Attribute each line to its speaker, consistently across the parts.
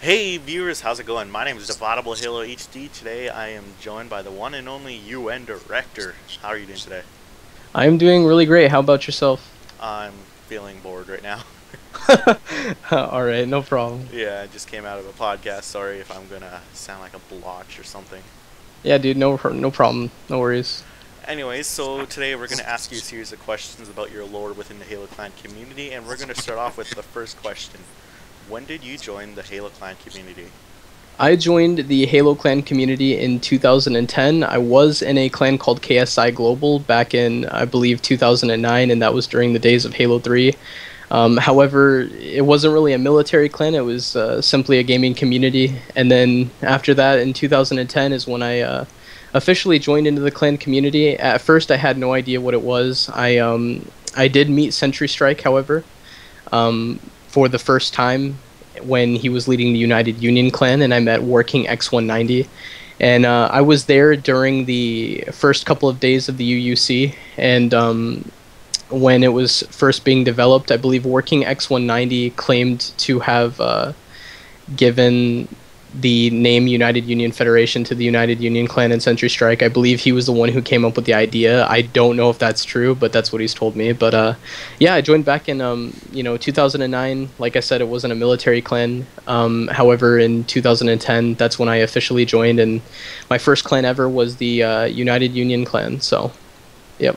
Speaker 1: Hey viewers, how's it going? My name is DividableHalo HD. Today I am joined by the one and only UN Director. How are you doing today?
Speaker 2: I'm doing really great. How about yourself?
Speaker 1: I'm feeling bored right now.
Speaker 2: All right, no problem.
Speaker 1: Yeah, I just came out of a podcast. Sorry if I'm gonna sound like a blotch or something.
Speaker 2: Yeah, dude, no problem. No worries.
Speaker 1: Anyways, so today we're gonna ask you a series of questions about your lore within the Halo Clan community, and we're gonna start off with the first question. When did you join the Halo Clan community?
Speaker 2: I joined the Halo clan community in 2010. I was in a clan called KSI Global back in, I believe, 2009, and that was during the days of Halo 3. However, it wasn't really a military clan, it was simply a gaming community. And then after that, in 2010, is when I officially joined into the clan community. At first, I had no idea what it was. I did meet Sentry Strike, however, for the first time when he was leading the United Union clan, and I met Working X190. And I was there during the first couple of days of the UUC, and when it was first being developed, I believe Working X190 claimed to have given the name United Union Federation to the United Union Clan and Sentry Strike. I believe he was the one who came up with the idea. I don't know if that's true, but that's what he's told me. But yeah, I joined back in 2009. Like I said, it wasn't a military clan. However, in 2010, that's when I officially joined, and my first clan ever was the United Union Clan. So, yep.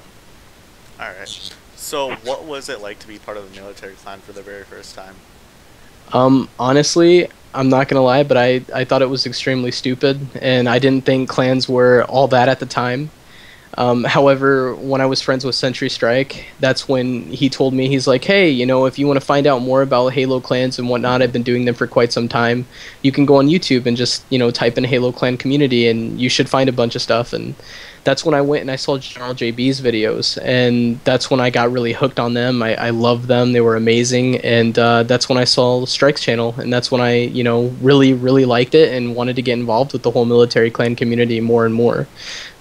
Speaker 1: Alright. So what was it like to be part of the military clan for the very first time?
Speaker 2: Honestly, I'm not gonna lie, but I thought it was extremely stupid, and I didn't think clans were all that at the time. However, when I was friends with Sentry Strike, that's when he told me, he's like, hey, if you want to find out more about Halo clans and whatnot, I've been doing them for quite some time, you can go on YouTube and just, type in Halo clan community, and you should find a bunch of stuff. And that's when I went and I saw General JB's videos, and that's when I got really hooked on them. I loved them. They were amazing, and that's when I saw Strike's channel, and that's when I, really, really liked it and wanted to get involved with the whole military clan community more and more.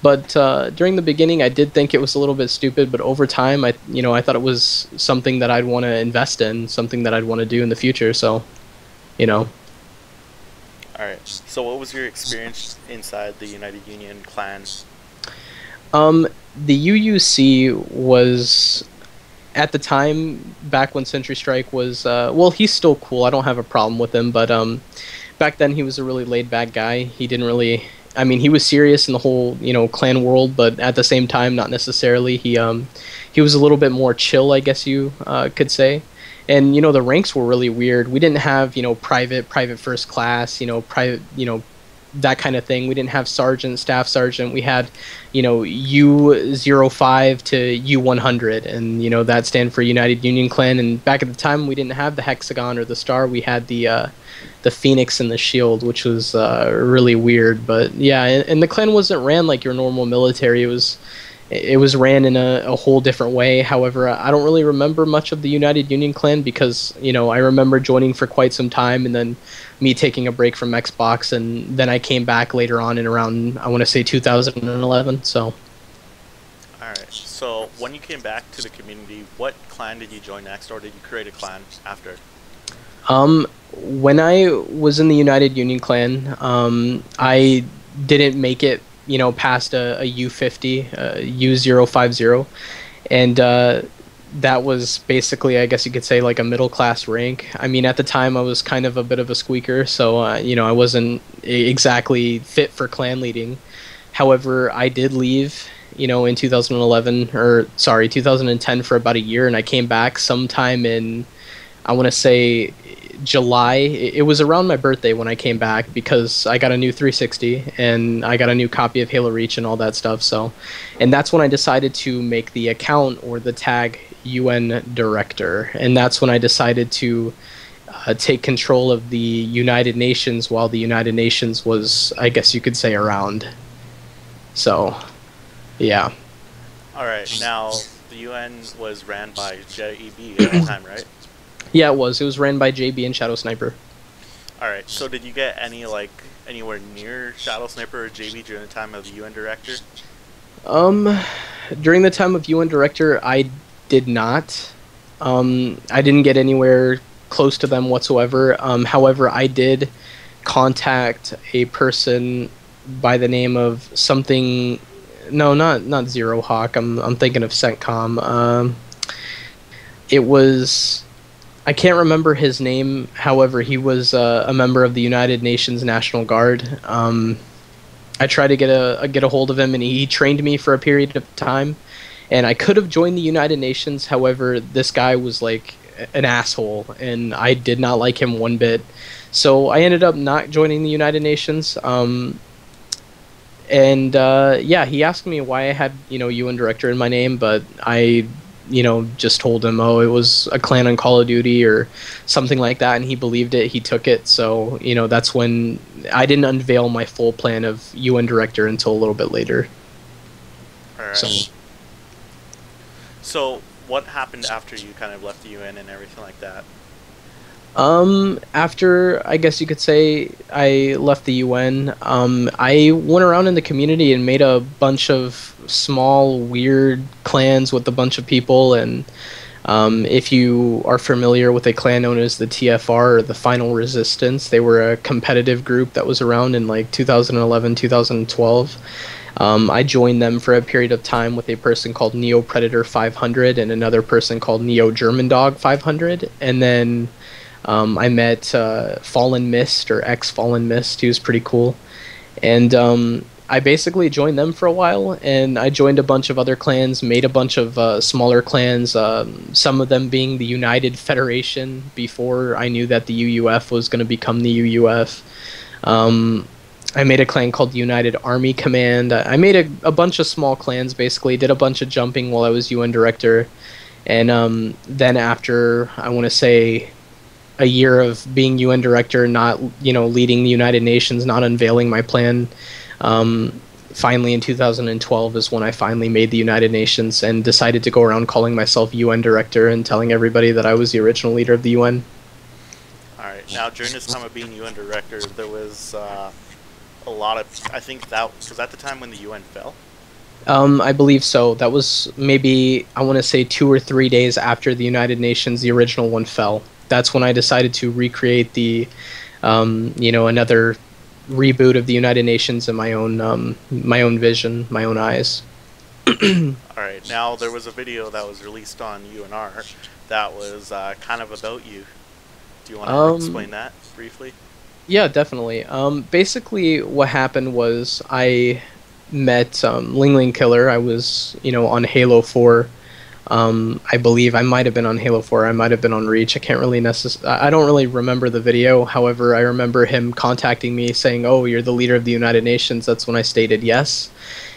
Speaker 2: But during the beginning, I did think it was a little bit stupid, but over time, I thought it was something that I'd want to invest in, something that I'd want to do in the future, so,
Speaker 1: Alright. So what was your experience inside the United Union clan?
Speaker 2: The UUC was, at the time, back when Sentry Strike was, well, he's still cool, I don't have a problem with him, but back then he was a really laid-back guy. He didn't really, I mean, he was serious in the whole, clan world, but at the same time, not necessarily. He was a little bit more chill, I guess you could say. And, the ranks were really weird. We didn't have, private first class, private, that kind of thing. We didn't have sergeant, staff sergeant. We had, U05 to U100, and that stand for United Union Clan. And back at the time, we didn't have the hexagon or the star. We had the phoenix and the shield, which was really weird. But yeah, and the clan wasn't ran like your normal military. It was ran in a whole different way. However, I don't really remember much of the United Union clan because, I remember joining for quite some time and then me taking a break from Xbox, and then I came back later on in around, I want to say 2011, so.
Speaker 1: Alright, so when you came back to the community, what clan did you join next, or did you create a clan after?
Speaker 2: When I was in the United Union clan, I didn't make it past a U50, U050, and that was basically, I guess you could say, like a middle class rank. I mean, at the time I was kind of a bit of a squeaker, so I wasn't exactly fit for clan leading. However, I did leave, in 2011, or sorry, 2010 for about a year, and I came back sometime in, I want to say, July. It was around my birthday when I came back because I got a new 360 and I got a new copy of Halo Reach and all that stuff. So, and that's when I decided to make the account or the tag UN Director, and that's when I decided to take control of the United Nations while the United Nations was, I guess you could say, around. So, yeah.
Speaker 1: Alright, now the UN was ran by JEB at the time, right?
Speaker 2: Yeah, it was. It was ran by JB and Shadow Sniper.
Speaker 1: Alright, so did you get anywhere near Shadow Sniper or JB during the time of the UN Director?
Speaker 2: During the time of UN Director, I did not. I didn't get anywhere close to them whatsoever. However, I did contact a person by the name of something. No, not Zero Hawk. I'm thinking of CENTCOM. It was, I can't remember his name. However, he was a member of the United Nations National Guard. I tried to get a hold of him, and he trained me for a period of time. And I could have joined the United Nations. However, this guy was like an asshole, and I did not like him one bit. So I ended up not joining the United Nations. Yeah, he asked me why I had, UN Director in my name, but I, just told him, oh, it was a clan on Call of Duty or something like that, and he believed it, he took it. So, that's when I didn't unveil my full plan of UN Director until a little bit later.
Speaker 1: All right. So what happened after you kind of left the UN and everything like that?
Speaker 2: After, I guess you could say, I left the UN, I went around in the community and made a bunch of small, weird clans with a bunch of people, and if you are familiar with a clan known as the TFR, or the Final Resistance, they were a competitive group that was around in like 2011, 2012. I joined them for a period of time with a person called Neo Predator 500 and another person called Neo German Dog 500, and then I met Fallen Mist, or ex-Fallen Mist. He was pretty cool. And I basically joined them for a while, and I joined a bunch of other clans, made a bunch of smaller clans, some of them being the United Federation before I knew that the UUF was going to become the UUF. I made a clan called the United Army Command. I made a bunch of small clans, basically. Did a bunch of jumping while I was UN Director. And then after, I want to say, a year of being UN Director, not, leading the United Nations, not unveiling my plan, finally in 2012 is when I finally made the United Nations and decided to go around calling myself UN Director and telling everybody that I was the original leader of the UN.
Speaker 1: Alright, now during this time of being UN Director, there was a lot of, I think that was at the time when the UN fell?
Speaker 2: I believe so. That was maybe, I want to say 2 or 3 days after the United Nations, the original one, fell. That's when I decided to recreate the, another reboot of the United Nations in my own vision, my own eyes.
Speaker 1: Alright, now there was a video that was released on UNR that was kind of about you. Do you want to explain that briefly?
Speaker 2: Yeah, definitely. Basically, what happened was I met Ling Ling Killer. I was, on Halo 4. I believe I might have been on Halo 4. I might have been on Reach. I can't really I don't really remember the video. However, I remember him contacting me saying, "Oh, you're the leader of the United Nations." That's when I stated yes.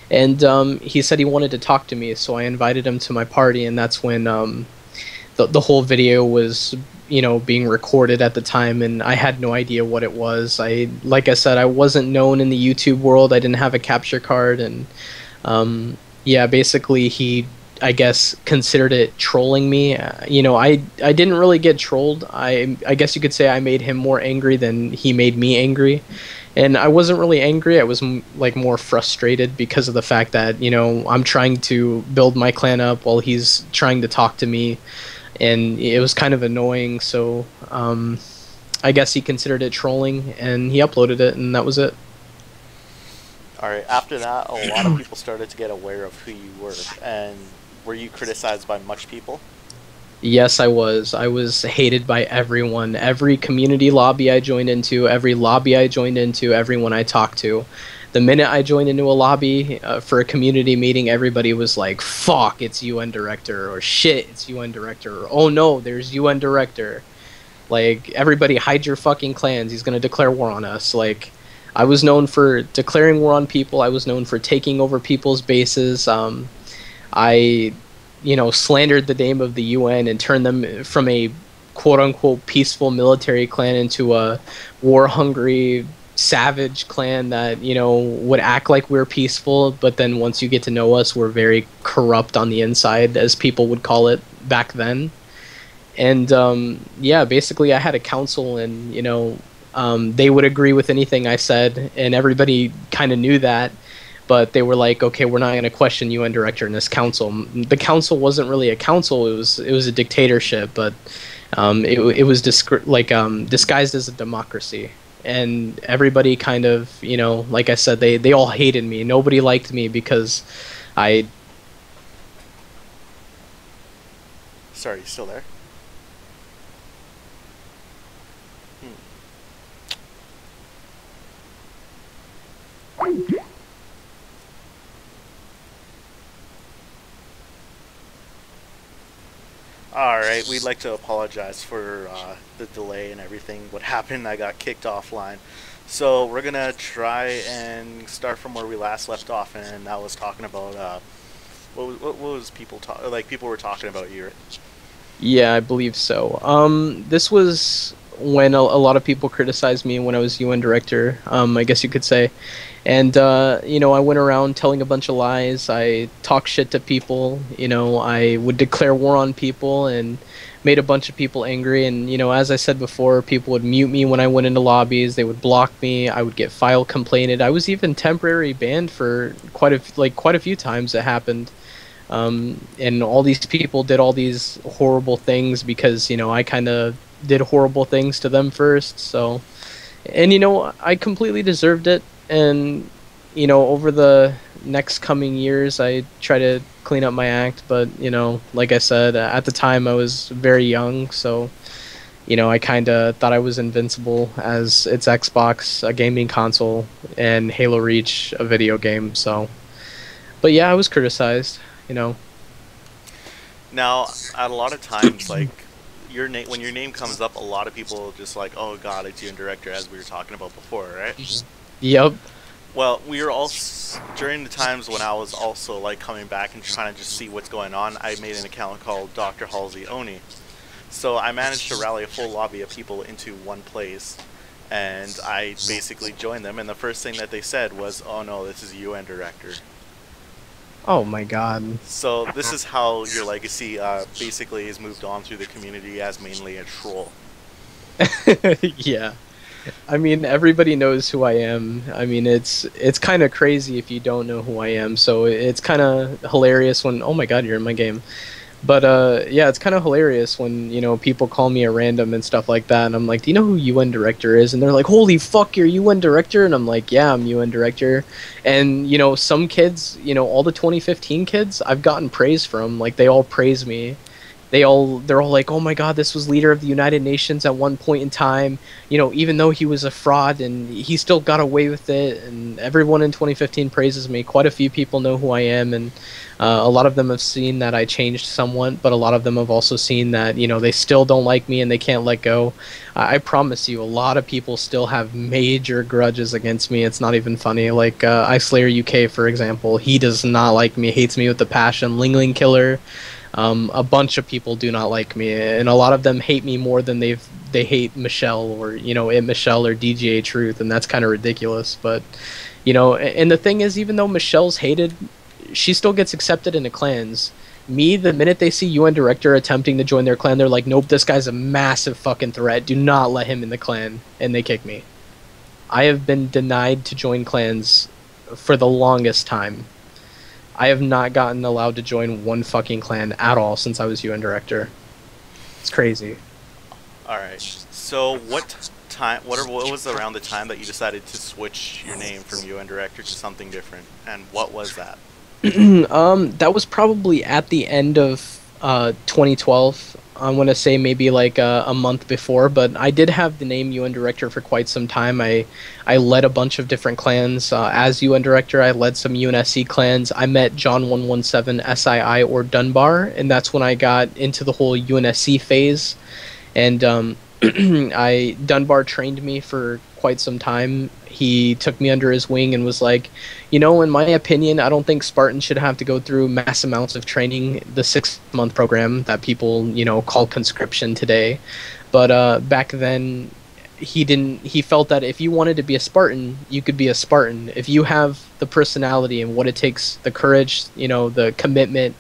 Speaker 2: And he said he wanted to talk to me, so I invited him to my party, and that's when the whole video was, being recorded at the time, and I had no idea what it was. Like I said, I wasn't known in the YouTube world. I didn't have a capture card, and yeah, basically he, I guess, considered it trolling me. I didn't really get trolled. I guess you could say I made him more angry than he made me angry. And I wasn't really angry. I was like more frustrated because of the fact that, I'm trying to build my clan up while he's trying to talk to me. And it was kind of annoying. So I guess he considered it trolling, and he uploaded it, and that was it.
Speaker 1: Alright, after that, a lot of people started to get aware of who you were. And were you criticized by much people?
Speaker 2: Yes, I was. I was hated by everyone. Every community lobby I joined into, every lobby I joined into, everyone I talked to. The minute I joined into a lobby for a community meeting, everybody was like, "Fuck, it's UN Director," or "Shit, it's UN Director," or "Oh no, there's UN Director." Like, everybody hide your fucking clans. He's gonna declare war on us. Like, I was known for declaring war on people. I was known for taking over people's bases. I slandered the name of the UN and turned them from a quote-unquote peaceful military clan into a war-hungry, savage clan that, would act like we're peaceful, but then once you get to know us, we're very corrupt on the inside, as people would call it back then. And, yeah, basically I had a council, and, they would agree with anything I said, and everybody kind of knew that. But they were like, okay, we're not going to question UN Director in this council. The council wasn't really a council; it was a dictatorship. But it was disguised as a democracy. and everybody kind of, like I said, they all hated me. Nobody liked me because I.
Speaker 1: Sorry, you still there? Alright, we'd like to apologize for the delay and everything. What happened, I got kicked offline. So we're going to try and start from where we last left off, and that was talking about, what was people people were talking about you.
Speaker 2: Yeah, I believe so. This was when a lot of people criticized me when I was UN director, I guess you could say. And, I went around telling a bunch of lies. I talked shit to people. I would declare war on people and made a bunch of people angry. And, as I said before, people would mute me when I went into lobbies. They would block me. I would get file complained. I was even temporary banned for quite a few times it happened. And all these people did all these horrible things because, I kind of did horrible things to them first. So, and, I completely deserved it. And, over the next coming years, I try to clean up my act. But, like I said, at the time I was very young. So, I kind of thought I was invincible, as it's Xbox, a gaming console, and Halo Reach, a video game. So, but yeah, I was criticized.
Speaker 1: Now, at a lot of times, like, when your name comes up, a lot of people just like, oh god, it's UN director, as we were talking about before, right?
Speaker 2: Yep.
Speaker 1: Well, we were all, during the times when I was also like coming back and trying to just see what's going on, I made an account called Dr. Halsey Oni. So I managed to rally a full lobby of people into one place, and I basically joined them, and the first thing that they said was, oh no, this is UN director.
Speaker 2: Oh my god.
Speaker 1: So this is how your legacy basically has moved on through the community as mainly a troll.
Speaker 2: Yeah. I mean, everybody knows who I am. I mean, it's kind of crazy if you don't know who I am. So it's kind of hilarious when, oh my god, you're in my game. But yeah, it's kind of hilarious when, people call me a random and stuff like that, and I'm like, do you know who UN director is? And they're like, holy fuck, you're UN director? And I'm like, yeah, I'm UN director. And, some kids, all the 2015 kids, I've gotten praise from. Like, they all praise me. They're all like, oh my god, this was leader of the United Nations at one point in time. Even though he was a fraud, and he still got away with it. And everyone in 2015 praises me. Quite a few people know who I am, and a lot of them have seen that I changed somewhat, but a lot of them have also seen that, they still don't like me and they can't let go. I promise you, a lot of people still have major grudges against me. It's not even funny. Like, Icelayer UK, for example, he does not like me, hates me with a passion. Ling Killer. A bunch of people do not like me, and a lot of them hate me more than they hate Michelle or Michelle or DGA Truth, and that's kind of ridiculous. But and the thing is, even though Michelle's hated, she still gets accepted into clans. Me, the minute they see UN director attempting to join their clan, they're like, nope, this guy's a massive fucking threat. Do not let him in the clan, and they kick me. I have been denied to join clans for the longest time. I have not gotten allowed to join one fucking clan at all since I was UN director. It's crazy.
Speaker 1: Alright, so what was around the time that you decided to switch your name from UN director to something different, and what was that?
Speaker 2: That was probably at the end of 2012. I want to say maybe like a month before, but I did have the name UN Director for quite some time. I led a bunch of different clans. As UN Director, I led some UNSC clans. I met John 117 SII or Dunbar, and that's when I got into the whole UNSC phase. And Dunbar trained me for quite some time. He took me under his wing and was like, in my opinion, I don't think Spartans should have to go through mass amounts of training, the 6-month program that people, call conscription today. But back then, he felt that if you wanted to be a Spartan, you could be a Spartan. If you have the personality and what it takes, the courage, the commitment,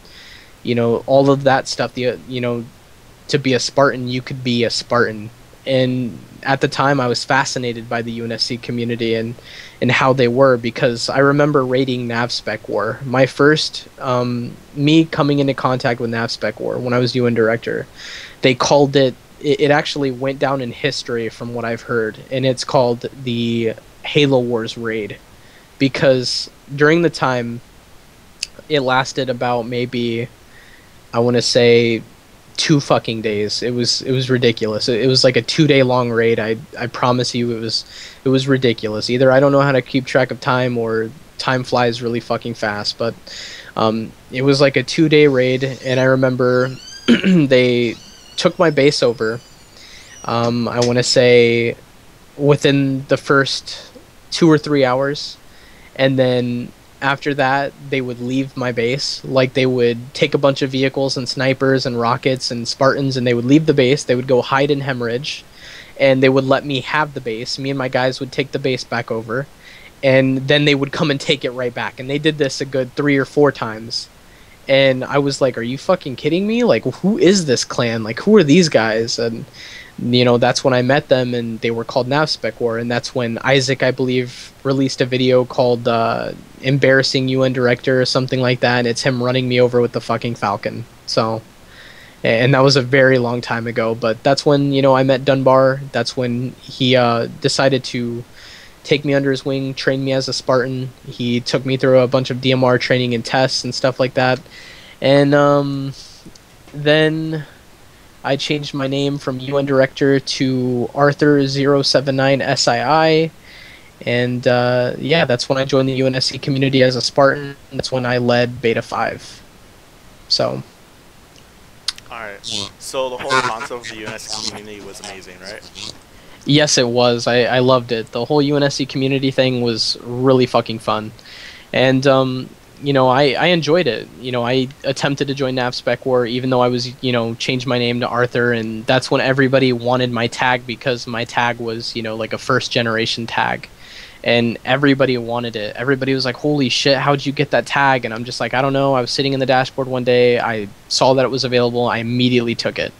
Speaker 2: all of that stuff, to be a Spartan, you could be a Spartan. And at the time, I was fascinated by the UNSC community and how they were, because I remember raiding NavSpec War. My first, me coming into contact with NavSpec War when I was UN director, they called it it actually went down in history from what I've heard, and it's called the Halo Wars raid, because during the time it lasted about maybe, I want to say, 2 fucking days. It was ridiculous. It was like a 2 day long raid. I promise you, it was ridiculous. Either I don't know how to keep track of time, or time flies really fucking fast. But it was like a 2 day raid, and I remember they took my base over. I want to say within the first 2 or 3 hours, and then after that they would leave my base. Like, they would take a bunch of vehicles and snipers and rockets and Spartans, and they would leave the base. They would go hide in Hemorrhage, and they would let me have the base. Me and my guys would take the base back over, and then they would come and take it right back. And they did this a good 3 or 4 times, and I was like, are you fucking kidding me? Like, who is this clan? Like, who are these guys? And that's when I met them, and they were called NavSpec War, and that's when Isaac, I believe, released a video called Embarrassing UN Director or something like that, and it's him running me over with the fucking Falcon. So, and that was a very long time ago, but that's when, I met Dunbar. That's when he decided to take me under his wing, train me as a Spartan. He took me through a bunch of DMR training and tests and stuff like that, and then I changed my name from UN Director to Arthur079SII, and yeah, that's when I joined the UNSC community as a Spartan. That's when I led Beta 5. So.
Speaker 1: Alright, so the whole concept of the UNSC community was amazing, right?
Speaker 2: Yes, it was. I loved it. The whole UNSC community thing was really fucking fun. And I enjoyed it. I attempted to join NavSpec War, even though I was, changed my name to Arthur, and that's when everybody wanted my tag, because my tag was, like a first generation tag, and everybody wanted it. Everybody was like, holy shit, how'd you get that tag? And I'm just like, I don't know. I was sitting in the dashboard one day, I saw that it was available, I immediately took it.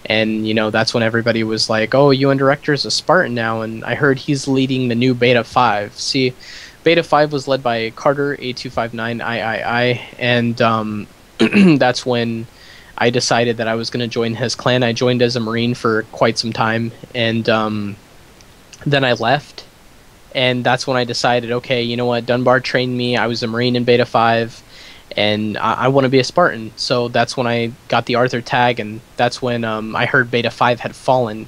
Speaker 2: And, that's when everybody was like, oh, UN Director's a Spartan now, and I heard he's leading the new Beta 5. See, Beta 5 was led by Carter A259III, and that's when I decided that I was going to join his clan. I joined as a Marine for quite some time, and then I left, and that's when I decided, okay, you know what, Dunbar trained me, I was a Marine in Beta 5, and I want to be a Spartan. So that's when I got the Arthur tag, and that's when I heard Beta 5 had fallen.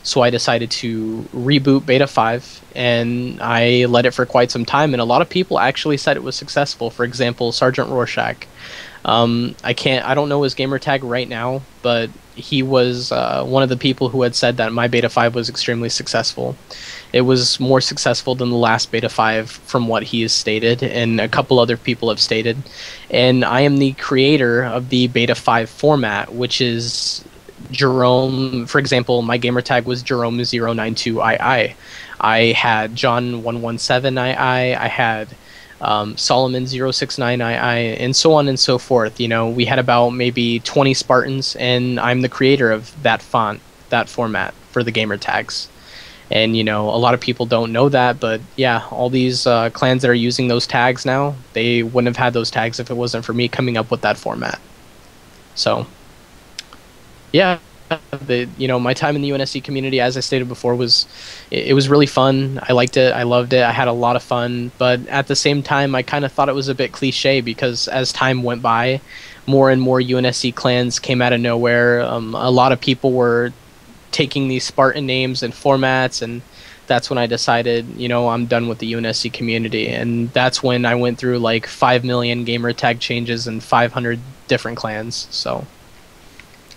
Speaker 2: So I decided to reboot Beta 5, and I led it for quite some time, and a lot of people actually said it was successful. For example, Sergeant Rorschach. I don't know his gamer tag right now, but he was one of the people who had said that my Beta 5 was extremely successful. It was more successful than the last Beta 5 from what he has stated, and a couple other people have stated. And I am the creator of the Beta 5 format, which is Jerome. For example, my gamer tag was Jerome092II. I had John117II. I had Solomon069II, and so on and so forth. We had about maybe 20 Spartans, and I'm the creator of that font, that format for the gamer tags. And a lot of people don't know that, but yeah, all these clans that are using those tags now, they wouldn't have had those tags if it wasn't for me coming up with that format. So yeah, my time in the UNSC community, as I stated before, was really fun. I liked it. I loved it. I had a lot of fun. But at the same time, I kind of thought it was a bit cliche, because as time went by, more and more UNSC clans came out of nowhere. A lot of people were taking these Spartan names and formats, and that's when I decided, I'm done with the UNSC community. And that's when I went through like 5 million gamer tag changes and 500 different clans. So.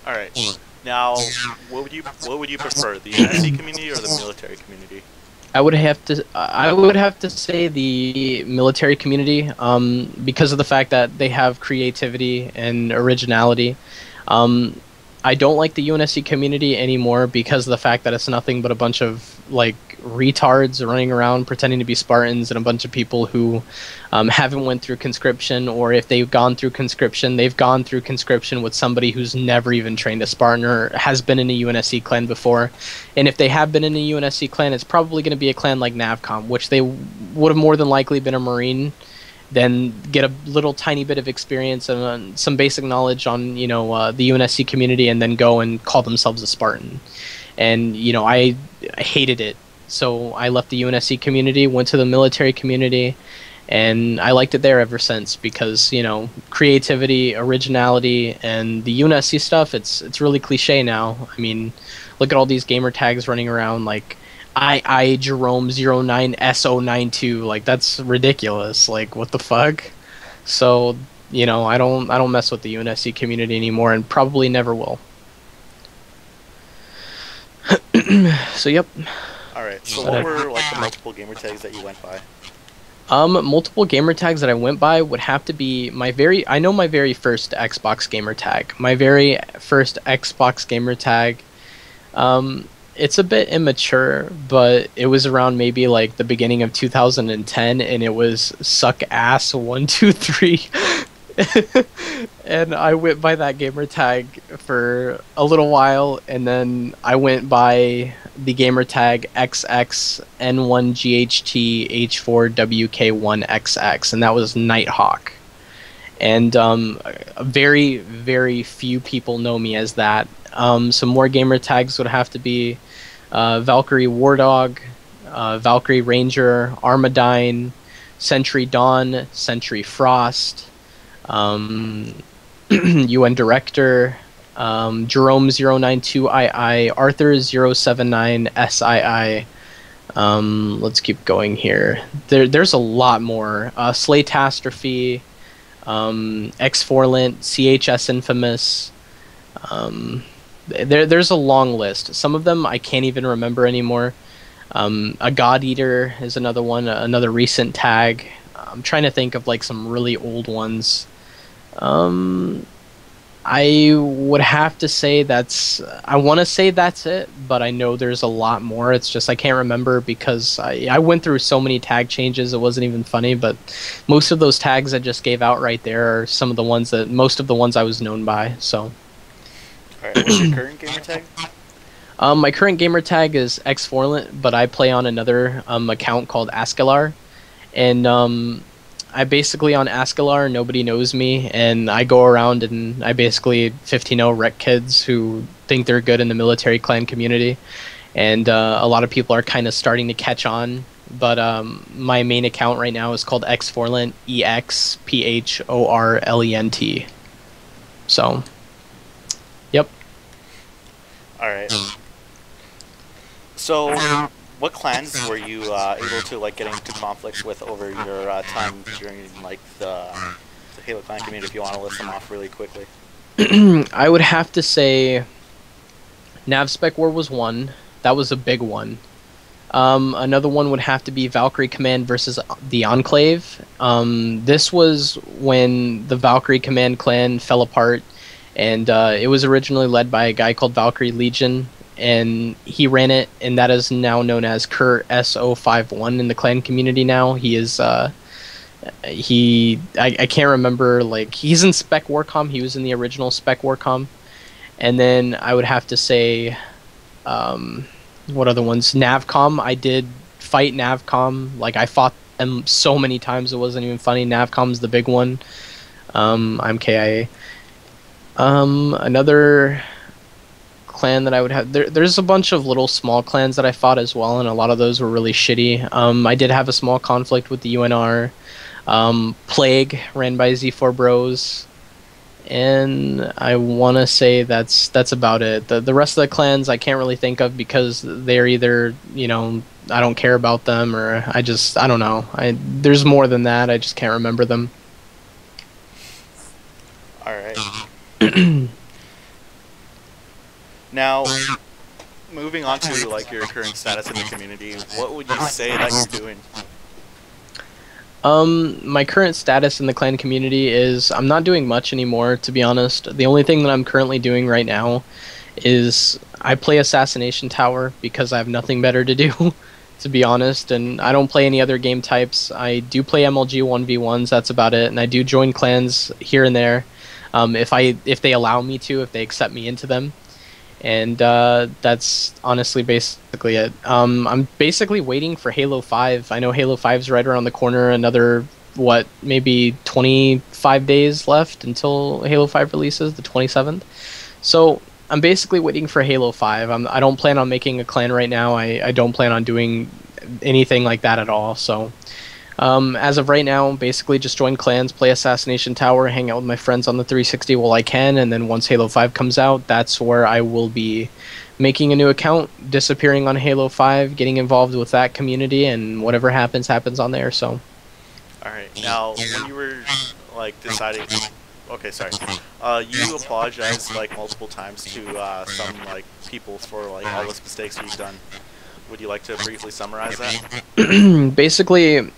Speaker 1: All right. Now, what would you prefer, the UNSC community or the military community?
Speaker 2: I would have to say the military community, because of the fact that they have creativity and originality. I don't like the UNSC community anymore because of the fact that it's nothing but a bunch of like retards running around pretending to be Spartans, and a bunch of people who haven't went through conscription, or if they've gone through conscription, they've gone through conscription with somebody who's never even trained a Spartan or has been in a UNSC clan before. And if they have been in a UNSC clan, it's probably going to be a clan like Navcom, which they would have more than likely been a Marine, then get a little tiny bit of experience and some basic knowledge on the UNSC community, and then go and call themselves a Spartan. And I hated it, so I left the UNSC community, went to the military community, and I liked it there ever since, because creativity, originality, and the UNSC stuff, it's really cliche now. I mean, look at all these gamer tags running around like I Jerome 09SO92, like that's ridiculous. Like, what the fuck? So I don't mess with the UNSC community anymore, and probably never will. So yep.
Speaker 1: All right. So what were like the multiple gamer tags that you went by?
Speaker 2: Multiple gamer tags that I went by would have to be my very first Xbox gamer tag. My very first Xbox gamer tag. It's a bit immature, but it was around maybe like the beginning of 2010, and it was suck ass 123. And I went by that gamer tag for a little while, and then I went by the gamer tag XXN1GHTH4WK1XX, and that was Nighthawk. And very, very few people know me as that. Some more gamer tags would have to be Valkyrie Wardog, Valkyrie Ranger, Armadine, Sentry Dawn, Sentry Frost, UN Director, Jerome 092II, Arthur 079SII. Let's keep going here. There's a lot more. Slaytastrophe, X4Lint, CHS Infamous. There's a long list. Some of them I can't even remember anymore. A God Eater is another one, another recent tag. I'm trying to think of like some really old ones. I would have to say I want to say that's it, but I know there's a lot more. It's just I can't remember because I went through so many tag changes, it wasn't even funny, but most of those tags I just gave out right there are some of the ones most of the ones I was known by, so.
Speaker 1: Alright, what's your current gamer tag?
Speaker 2: My current gamer tag is X4Lint, but I play on another account called Askelar, and I basically on Askelar, nobody knows me, and I go around and I basically 15-0 wreck kids who think they're good in the military clan community, and a lot of people are kind of starting to catch on, but my main account right now is called X4Lint, EXPHORLENT. So, yep.
Speaker 1: Alright. So, what clans were you able to like get into conflicts with over your time during like the Halo clan community? If you want to list them off really quickly.
Speaker 2: I would have to say NavSpec War was one. That was a big one. Another one would have to be Valkyrie Command versus the Enclave. This was when the Valkyrie Command clan fell apart, and it was originally led by a guy called Valkyrie Legion, and he ran it, and that is now known as Kurt SO51 in the clan community now. He is, I can't remember, like, he's in Spec Warcom, he was in the original Spec Warcom. And then I would have to say, what other ones? Navcom, I did fight Navcom, like, I fought them so many times it wasn't even funny. Navcom's the big one. I'm KIA. Another clan that I would have, there's a bunch of little small clans that I fought as well, and a lot of those were really shitty. I did have a small conflict with the UNR. Plague ran by Z4 Bros, and I want to say that's about it. The rest of the clans I can't really think of because they're either, I don't care about them, or I don't know. There's more than that, I just can't remember them.
Speaker 1: Alright. Now, moving on to like your current status in the community, what would you say that you're doing?
Speaker 2: My current status in the clan community is I'm not doing much anymore, to be honest. The only thing that I'm currently doing right now is I play Assassination Tower because I have nothing better to do, to be honest, and I don't play any other game types. I do play MLG 1v1s, that's about it, and I do join clans here and there, if they allow me to, if they accept me into them. And that's honestly basically it. I'm basically waiting for Halo 5. I know Halo 5's right around the corner, another what, maybe 25 days left until Halo 5 releases, the 27th. So I'm basically waiting for Halo 5. I don't plan on making a clan right now. I don't plan on doing anything like that at all. So as of right now, basically just join clans, play Assassination Tower, hang out with my friends on the 360 while I can, and then once Halo 5 comes out, that's where I will be making a new account, disappearing on Halo 5, getting involved with that community, and whatever happens, happens on there, so.
Speaker 1: Alright, now, when you were, like, deciding... Okay, sorry. You apologized, like, multiple times to some, like, people for, like, all those mistakes you've done. Would you like to briefly summarize that?
Speaker 2: Basically,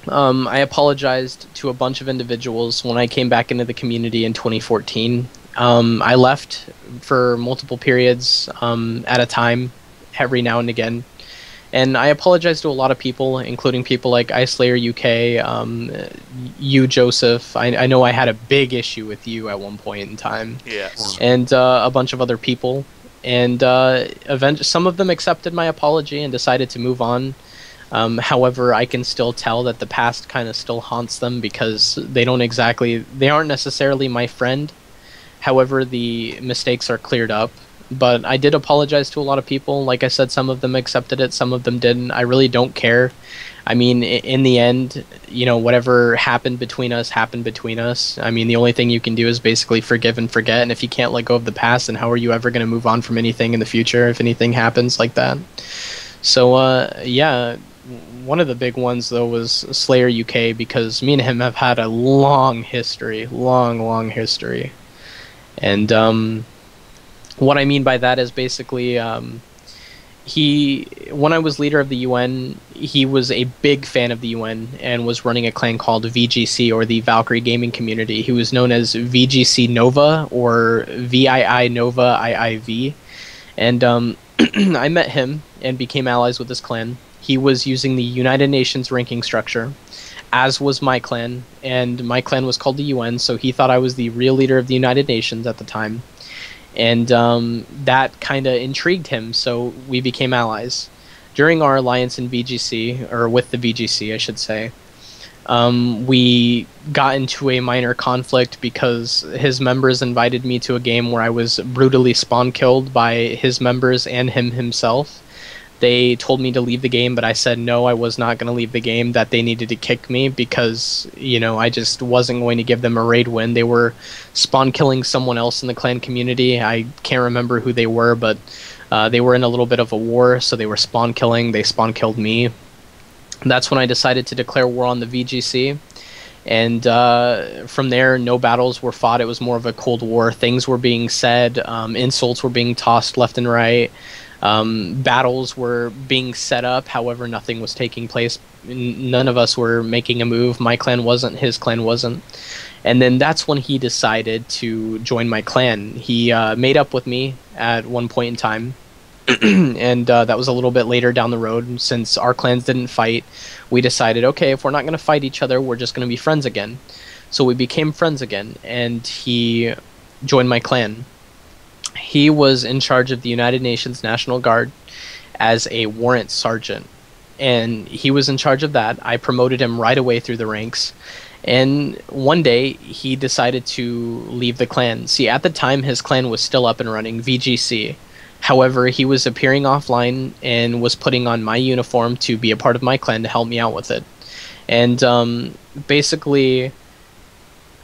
Speaker 2: I apologized to a bunch of individuals when I came back into the community in 2014. I left for multiple periods at a time, every now and again. And I apologize to a lot of people, including people like Icelayer UK, you, Joseph. I know I had a big issue with you at one point in time.
Speaker 1: Yeah.
Speaker 2: And a bunch of other people. And some of them accepted my apology and decided to move on. However, I can still tell that the past kind of still haunts them because they aren't necessarily my friend. However, the mistakes are cleared up. But I did apologize to a lot of people. Like I said, some of them accepted it, some of them didn't. I really don't care. I mean, in the end, you know, whatever happened between us happened between us. I mean, the only thing you can do is basically forgive and forget. And if you can't let go of the past, then how are you ever going to move on from anything in the future if anything happens like that? So, yeah, one of the big ones, though, was Slayer UK, because me and him have had a long history. And, what I mean by that is basically, when I was leader of the UN, he was a big fan of the UN and was running a clan called VGC, or the Valkyrie Gaming Community. He was known as VGC Nova, or VII Nova IIV. And I met him and became allies with this clan. He was using the United Nations ranking structure, as was my clan, and my clan was called the UN, so he thought I was the real leader of the United Nations at the time. And that kind of intrigued him, so we became allies. During our alliance in VGC, or with the VGC, I should say, we got into a minor conflict because his members invited me to a game where I was brutally spawn-killed by his members and him himself. They told me to leave the game, but I said no, I was not going to leave the game, that they needed to kick me because, you know, I just wasn't going to give them a raid win. They were spawn killing someone else in the clan community. I can't remember who they were, but they were in a little bit of a war, so they were spawn killing. They spawn killed me. That's when I decided to declare war on the VGC. And from there, no battles were fought. It was more of a Cold War. Things were being said. Insults were being tossed left and right. Battles were being set up, however, nothing was taking place. None of us were making a move. My clan wasn't, his clan wasn't. And then that's when he decided to join my clan. He made up with me at one point in time, and that was a little bit later down the road. Since our clans didn't fight, we decided, okay, if we're not going to fight each other, we're just going to be friends again. So we became friends again, and he joined my clan. He was in charge of the United Nations National Guard as a warrant sergeant, and he was in charge of that. I promoted him right away through the ranks, and one day he decided to leave the clan. See, at the time his clan was still up and running, VGC. However, he was appearing offline and was putting on my uniform to be a part of my clan to help me out with it. And basically,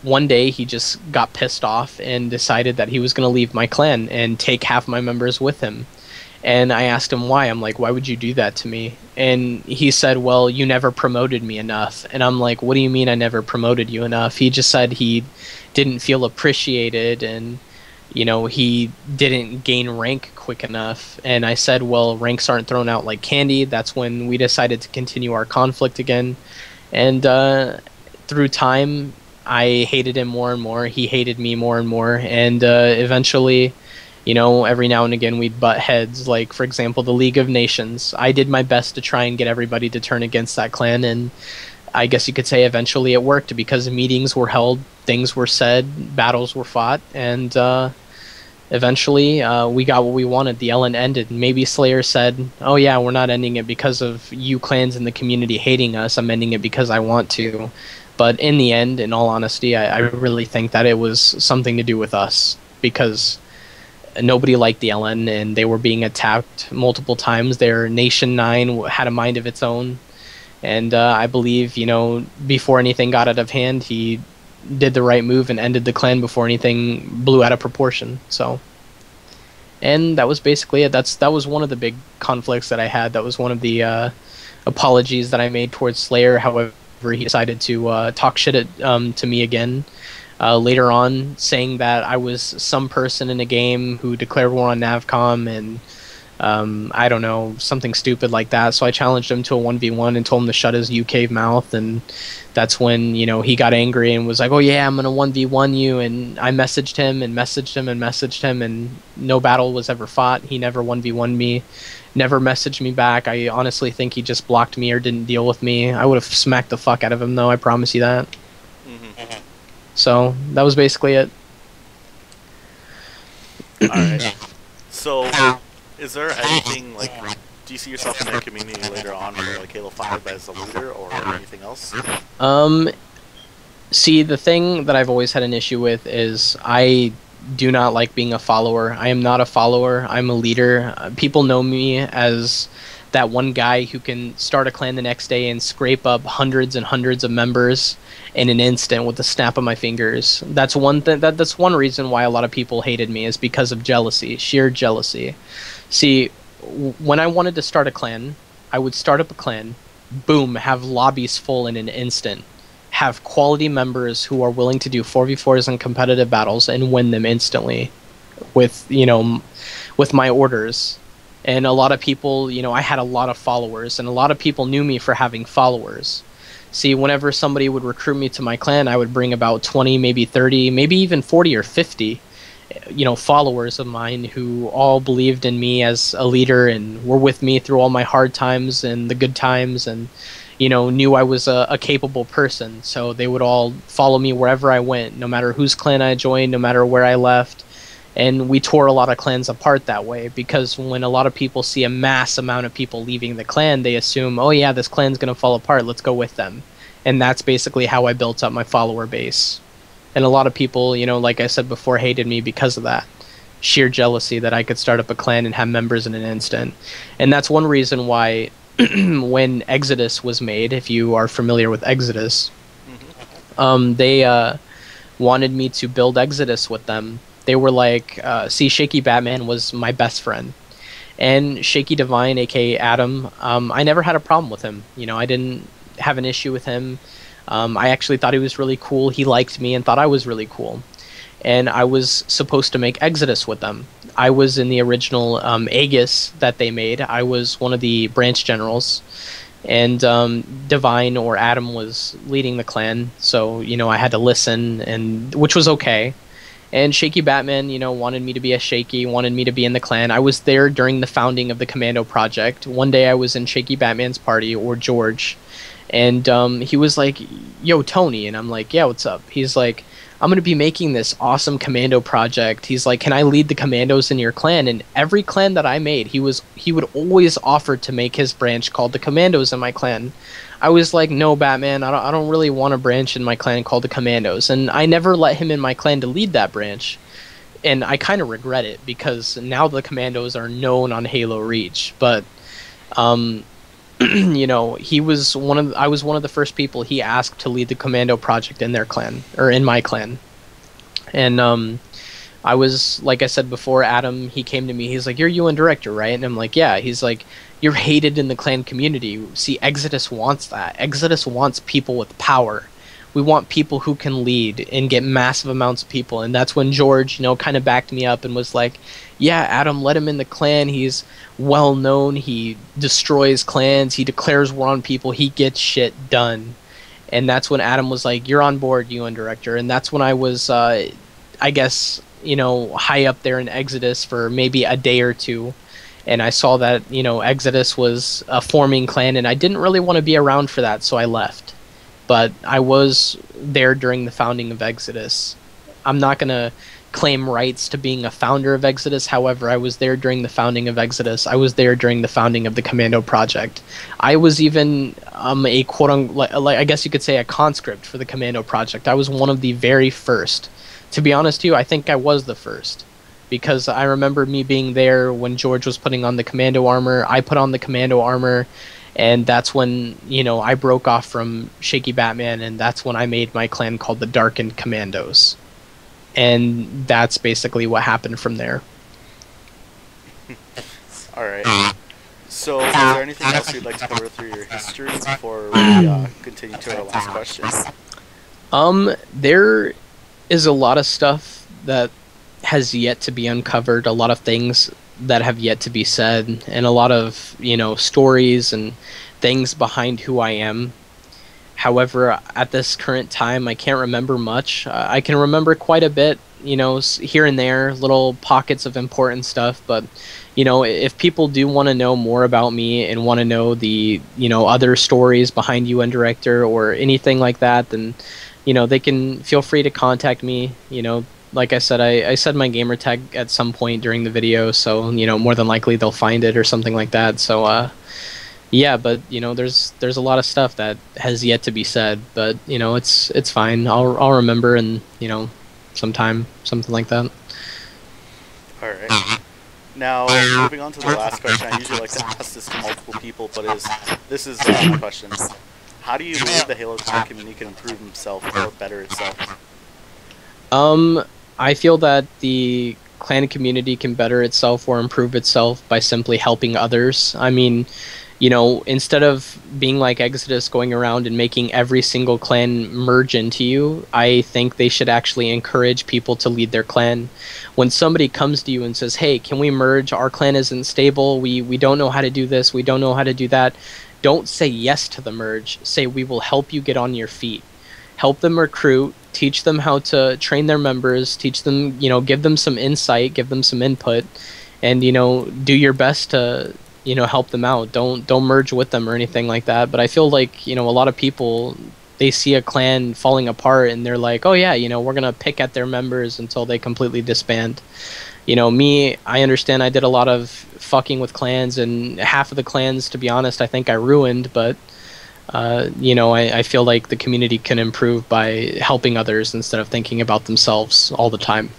Speaker 2: one day he just got pissed off and decided that he was going to leave my clan and take half my members with him. And I asked him why. I'm like, why would you do that to me? And he said, well, you never promoted me enough. And I'm like, what do you mean I never promoted you enough? He just said he didn't feel appreciated, and, you know, he didn't gain rank quick enough. And I said, well, ranks aren't thrown out like candy. That's when we decided to continue our conflict again. And through time, I hated him more and more. He hated me more and more. And eventually, you know, every now and again we'd butt heads. Like, for example, the League of Nations. I did my best to try and get everybody to turn against that clan, and I guess you could say eventually it worked because meetings were held, things were said, battles were fought, and eventually we got what we wanted. The LN ended. Maybe Slayer said, oh yeah, we're not ending it because of you clans in the community hating us. I'm ending it because I want to. But in the end, in all honesty, I really think that it was something to do with us, because nobody liked the LN and they were being attacked multiple times. Their Nation 9 had a mind of its own. And I believe, before anything got out of hand, he did the right move and ended the clan before anything blew out of proportion. So, and that was basically it. That was one of the big conflicts that I had. That was one of the apologies that I made towards Slayer. However, he decided to talk shit to me again later on, saying that I was some person in a game who declared war on Navcom and I don't know, something stupid like that. So I challenged him to a 1v1 and told him to shut his UK mouth, and that's when, he got angry and was like, oh yeah, I'm gonna 1v1 you, and I messaged him and messaged him and messaged him, and no battle was ever fought. He never 1v1'd me, never messaged me back. I honestly think he just blocked me or didn't deal with me. I would have smacked the fuck out of him though, I promise you that.
Speaker 1: Mm-hmm.
Speaker 2: So that was basically it.
Speaker 1: Alright. So, is there anything, do you see yourself in the community later on for, Halo 5 as a leader, or anything else?
Speaker 2: See, the thing that I've always had an issue with is I do not like being a follower. I am not a follower. I'm a leader. People know me as that one guy who can start a clan the next day and scrape up hundreds and hundreds of members in an instant with the snap of my fingers. That's one thing. That's one reason why a lot of people hated me, is because of jealousy, sheer jealousy. See, when I wanted to start a clan, I would start up a clan, boom, have lobbies full in an instant, have quality members who are willing to do 4v4s and competitive battles and win them instantly with, with my orders. And a lot of people, I had a lot of followers, and a lot of people knew me for having followers. See, whenever somebody would recruit me to my clan, I would bring about 20, maybe 30, maybe even 40 or 50, followers of mine who all believed in me as a leader and were with me through all my hard times and the good times, and, knew I was a capable person. So they would all follow me wherever I went, no matter whose clan I joined, no matter where I left. And we tore a lot of clans apart that way, because when a lot of people see a mass amount of people leaving the clan, they assume, oh yeah, this clan's going to fall apart, let's go with them. And that's basically how I built up my follower base. And a lot of people, like I said before, hated me because of that. Sheer jealousy that I could start up a clan and have members in an instant. And that's one reason why when Exodus was made, if you are familiar with Exodus, they wanted me to build Exodus with them. They were like, see, Shaky Batman was my best friend. And Shaky Divine, aka Adam, I never had a problem with him. I didn't have an issue with him. I actually thought he was really cool. He liked me and thought I was really cool. And I was supposed to make Exodus with them. I was in the original Aegis that they made. I was one of the branch generals. And Divine, or Adam, was leading the clan. So, I had to listen, and which was okay. And Shaky Batman, wanted me to be a Shaky, wanted me to be in the clan. I was there during the founding of the Commando Project. One day I was in Shaky Batman's party, or George, and he was like, yo, Tony, and I'm like, yeah, what's up? He's like, I'm going to be making this awesome Commando Project. He's like, can I lead the Commandos in your clan? And every clan that I made, he would always offer to make his branch called the Commandos in my clan. I was like, no, Batman, I don't really want a branch in my clan called the Commandos. And I never let him in my clan to lead that branch. And I kind of regret it, because now the Commandos are known on Halo Reach. But, he was I was one of the first people he asked to lead the Commando Project in their clan, or in my clan. And, I was, like I said before, Adam, he came to me, he's like, you're UN director, right? And I'm like, yeah. He's like, you're hated in the clan community. See, Exodus wants that. Exodus wants people with power. We want people who can lead and get massive amounts of people. And that's when George, kind of backed me up and was like, yeah, Adam, let him in the clan. He's well known. He destroys clans. He declares war on people. He gets shit done. And that's when Adam was like, you're on board, UN director. And that's when I was, I guess, high up there in Exodus for maybe a day or two. And I saw that, Exodus was a forming clan, and I didn't really want to be around for that, so I left. But I was there during the founding of Exodus. I'm not going to claim rights to being a founder of Exodus. However, I was there during the founding of Exodus. I was there during the founding of the Commando Project. I was even a quote-unquote, like I guess you could say, a conscript for the Commando Project. I was one of the very first. To be honest with you, I think I was the first, because I remember me being there when George was putting on the Commando armor. I put on the Commando armor, and that's when, you know, I broke off from Shaky Batman, and that's when I made my clan called the Darkened Commandos. And that's basically what happened from there.
Speaker 1: Alright. So, is there anything else you'd like to cover through your history before we continue to our last question?
Speaker 2: There is a lot of stuff that has yet to be uncovered, a lot of things that have yet to be said, and a lot of, you know, stories and things behind who I am. However, at this current time, I can't remember much. I can remember quite a bit, you know, here and there, little pockets of important stuff. But, you know, if people do want to know more about me and want to know the, you know, other stories behind UN Director or anything like that, then, you know, they can feel free to contact me. You know, like I said, I said my gamer tag at some point during the video, so, you know, more than likely they'll find it or something like that. So, yeah, but, you know, there's a lot of stuff that has yet to be said, but, you know, it's fine. I'll remember, and, you know, sometime, something like that.
Speaker 1: All right. Now, moving on to the last question, I usually like to ask this to multiple people, but this is my question. How do you believe the Halo clan community can improve himself or better itself?
Speaker 2: I feel that the clan community can better itself or improve itself by simply helping others. I mean, you know, instead of being like Exodus, going around and making every single clan merge into you, I think they should actually encourage people to lead their clan. When somebody comes to you and says, hey, can we merge? Our clan isn't stable. We don't know how to do this. We don't know how to do that. Don't say yes to the merge. Say, we will help you get on your feet. Help them recruit. Teach them how to train their members. Teach them, you know, give them some insight. Give them some input. And, you know, do your best to, you know, help them out. Don't merge with them or anything like that. But I feel like, you know, a lot of people, they see a clan falling apart and they're like, oh yeah, you know, we're gonna pick at their members until they completely disband. You know, me, I understand I did a lot of fucking with clans, and half of the clans, to be honest, I think I ruined, but you know, I feel like the community can improve by helping others instead of thinking about themselves all the time.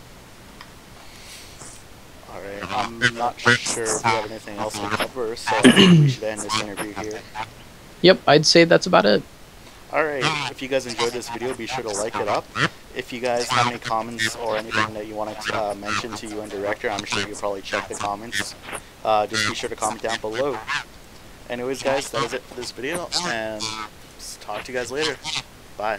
Speaker 1: I'm not sure if you have anything else to cover, so I think we should end this interview here.
Speaker 2: Yep, I'd say that's about it.
Speaker 1: Alright, if you guys enjoyed this video, be sure to like it up. If you guys have any comments or anything that you want to mention to UN Director, I'm sure you'll probably check the comments. Just be sure to comment down below. Anyways guys, that is it for this video, and talk to you guys later. Bye.